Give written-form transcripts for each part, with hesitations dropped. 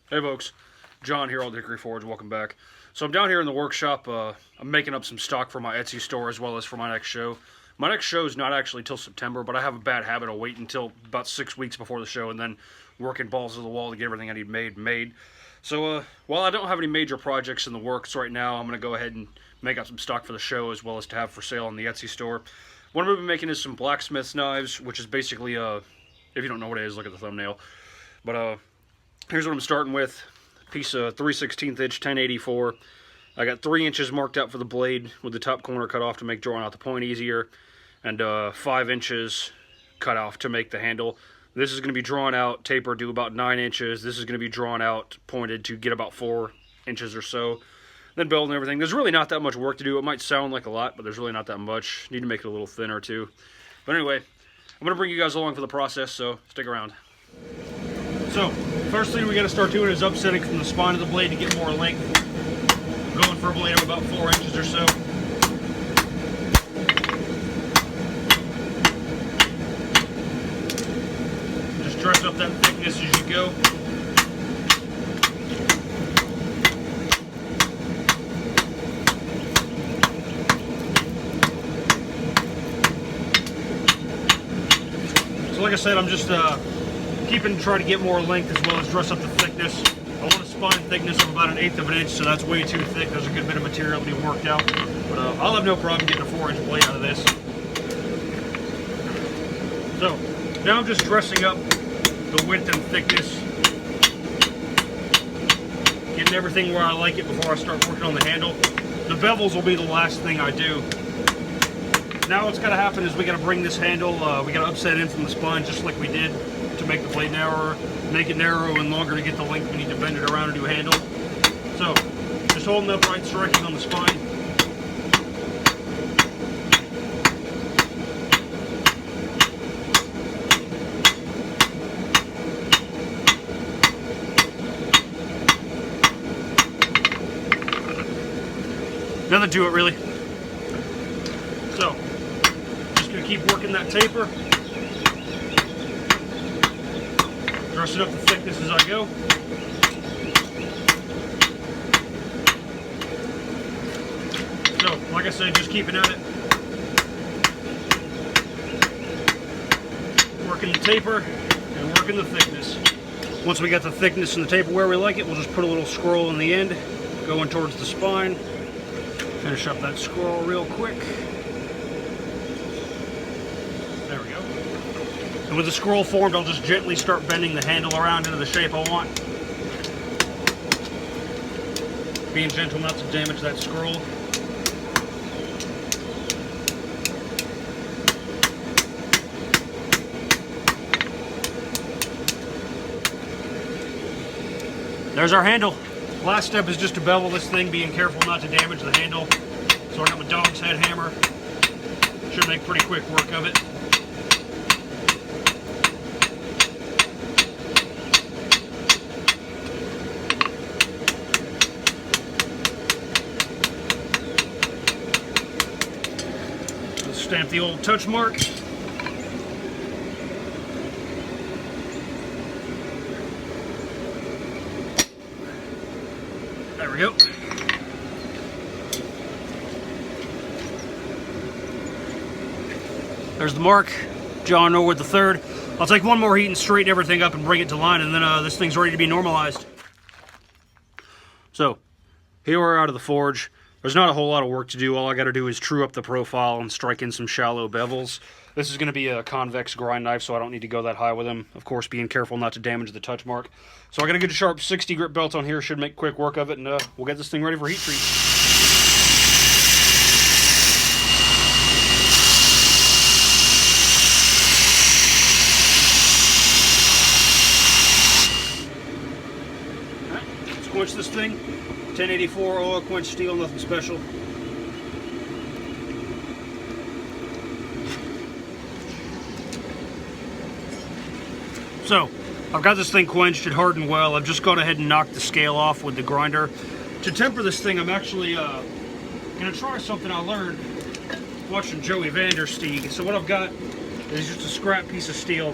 Hey folks, John here, Old Hickory Forge. Welcome back. So I'm down here in the workshop. I'm making up some stock for my Etsy store as well as for my next show. My next show is not actually till September, but I have a bad habit of waiting until about 6 weeks before the show and then working balls to the wall to get everything I need made. So while I don't have any major projects in the works right now, I'm going to go ahead and make up some stock for the show as well as to have for sale on the Etsy store. What I'm going to be making is some blacksmiths knives, which is basically, if you don't know what it is, look at the thumbnail. But here's what I'm starting with. Piece of 3/16 inch 1084. I got 3 inches marked out for the blade with the top corner cut off to make drawing out the point easier, and 5 inches cut off to make the handle. This is going to be drawn out, tapered to about 9 inches. This is going to be drawn out, pointed to get about 4 inches or so. Then building everything. There's really not that much work to do. It might sound like a lot, but there's really not that much. Need to make it a little thinner too. But anyway, I'm going to bring you guys along for the process, so stick around. So, first thing we got to start doing is upsetting from the spine of the blade to get more length. I'm going for a blade of about 4 inches or so. Just dress up that thickness as you go. So like I said, I'm just try to get more length as well as dress up the thickness. I want a spine thickness of about 1/8 of an inch, so that's way too thick. There's a good bit of material to be worked out. But I'll have no problem getting a 4-inch blade out of this. So, now I'm just dressing up the width and thickness. Getting everything where I like it before I start working on the handle. The bevels will be the last thing I do. Now what's got to happen is we got to bring this handle, we got to upset in from the spine just like we did to make the blade narrower, make it narrow and longer to get the length we need to bend it around and do a handle. So, just holding upright, striking on the spine. Nothing to it really. So, just going to keep working that taper. Dressing up the thickness as I go. So, like I said, just keeping at it. Working the taper and working the thickness. Once we got the thickness and the taper where we like it, we'll just put a little scroll in the end, going towards the spine. Finish up that scroll real quick. There we go. And with the scroll formed, I'll just gently start bending the handle around into the shape I want. Being gentle not to damage that scroll. There's our handle. Last step is just to bevel this thing, being careful not to damage the handle. So I got my dog's head hammer. Should make pretty quick work of it. Stamp the old touch mark. There we go. There's the mark. John Norwood III. I'll take one more heat and straighten everything up and bring it to line, and then this thing's ready to be normalized. So, here we're out of the forge. There's not a whole lot of work to do. All I got to do is true up the profile and strike in some shallow bevels. This is going to be a convex grind knife, so I don't need to go that high with them. Of course, being careful not to damage the touch mark. So I got a good sharp 60 grit belt on here. Should make quick work of it, and we'll get this thing ready for heat treat. Alright, let's quench this thing. 1084 oil quench steel, nothing special. So, I've got this thing quenched, it hardened well. I've just gone ahead and knocked the scale off with the grinder. To temper this thing, I'm actually going to try something I learned watching Joey Vandersteeg. So what I've got is just a scrap piece of steel,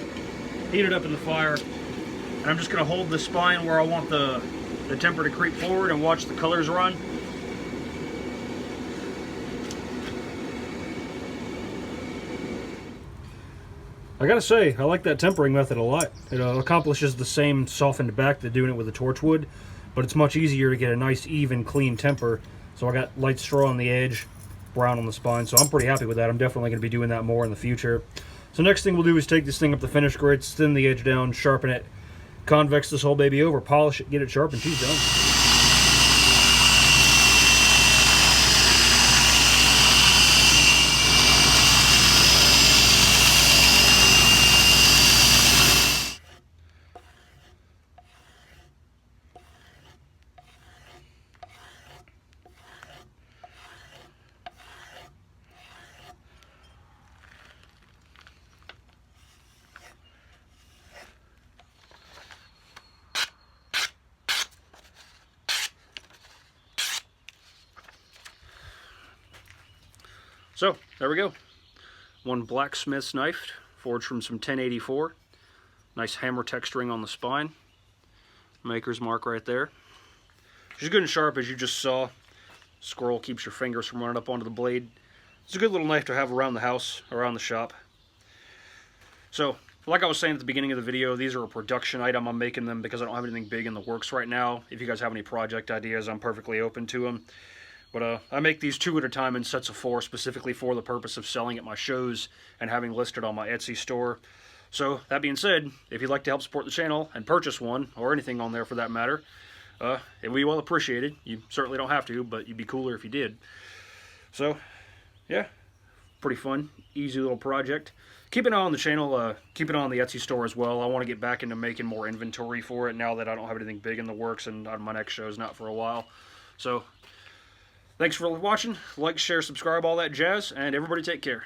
heat it up in the fire, And I'm just going to hold the spine where I want the temper to creep forward and watch the colors run. I gotta say, I like that tempering method a lot. It accomplishes the same softened back that doing it with a torch would, but it's much easier to get a nice, even, clean temper. So I got light straw on the edge, brown on the spine, so I'm pretty happy with that. I'm definitely going to be doing that more in the future. So next thing we'll do is take this thing up the finish grades, thin the edge down, sharpen it, convex this whole baby over, polish it, get it sharp, and she's done. So, there we go. One blacksmith's knife, forged from some 1084. Nice hammer texturing on the spine. Maker's mark right there. She's good and sharp, as you just saw. Squirrel keeps your fingers from running up onto the blade. It's a good little knife to have around the house, around the shop. So, like I was saying at the beginning of the video, these are a production item. I'm making them because I don't have anything big in the works right now. If you guys have any project ideas, I'm perfectly open to them. But I make these 2 at a time in sets of 4, specifically for the purpose of selling at my shows and having listed on my Etsy store. So, that being said, if you'd like to help support the channel and purchase one, or anything on there for that matter, it would be well appreciated. You certainly don't have to, but you'd be cooler if you did. So, yeah, pretty fun, easy little project. Keep an eye on the channel, keep an eye on the Etsy store as well. I want to get back into making more inventory for it now that I don't have anything big in the works and my next show is not for a while. So, thanks for watching. Like, share, subscribe, all that jazz, and everybody take care.